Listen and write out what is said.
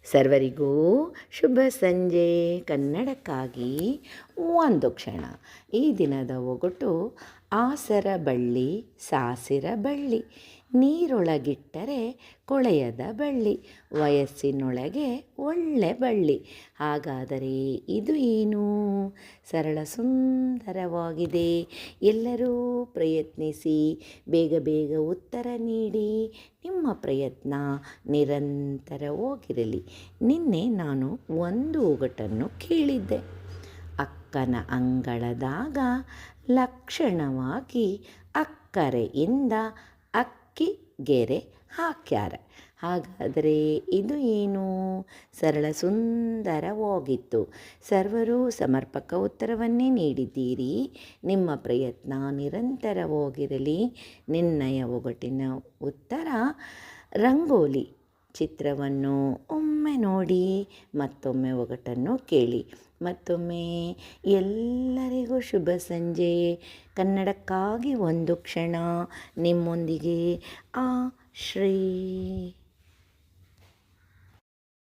ಸರ್ವರಿಗೂ ಶುಭ ಸಂಜೆ. ಕನ್ನಡಕ್ಕಾಗಿ ಒಂದು ಕ್ಷಣ. ಈ ದಿನದ ಒಗಟು: ಆಸರ ಬಳ್ಳಿ ಸಾಸಿರ ಬಳ್ಳಿ, ನೀರೊಳಗಿಟ್ಟರೆ ಕೊಳೆಯದ ಬಳ್ಳಿ, ವಯಸ್ಸಿನೊಳಗೆ ಒಳ್ಳೆ ಬಳ್ಳಿ. ಹಾಗಾದರೆ ಇದು ಏನು? ಸರಳ ಸುಂದರವಾಗಿದೆ. ಎಲ್ಲರೂ ಪ್ರಯತ್ನಿಸಿ, ಬೇಗ ಬೇಗ ಉತ್ತರ ನೀಡಿ. ನಿಮ್ಮ ಪ್ರಯತ್ನ ನಿರಂತರವಾಗಿರಲಿ. ನಿನ್ನೆ ನಾನು ಒಂದು ಒಗಟನ್ನು ಕೇಳಿದ್ದೆ. ಅಕ್ಕನ ಅಂಗಳದಾಗ ಲಕ್ಷಣವಾಗಿ ಅಕ್ಕರೆಯಿಂದ ಅಕ್ಕಿ ಗೆರೆ ಹಾಕ್ಯಾರ. ಹಾಗಾದರೆ ಇದು ಏನು? ಸರಳ ಸುಂದರವಾಗಿತ್ತು. ಸರ್ವರು ಸಮರ್ಪಕ ಉತ್ತರವನ್ನೇ ನೀಡಿದ್ದೀರಿ. ನಿಮ್ಮ ಪ್ರಯತ್ನ ನಿರಂತರವಾಗಿರಲಿ. ನಿನ್ನಯ ಒಗಟಿನ ಉತ್ತರ ರಂಗೋಲಿ. ಚಿತ್ರವನ್ನು ಒಮ್ಮೆ ನೋಡಿ, ಮತ್ತೊಮ್ಮೆ ಒಗಟನ್ನು ಕೇಳಿ. ಮತ್ತೊಮ್ಮೆ ಎಲ್ಲರಿಗೂ ಶುಭ ಸಂಜೆ. ಕನ್ನಡಕ್ಕಾಗಿ ಒಂದು ಕ್ಷಣ. ನಿಮ್ಮೊಂದಿಗೆ ಆ ಶ್ರೀ.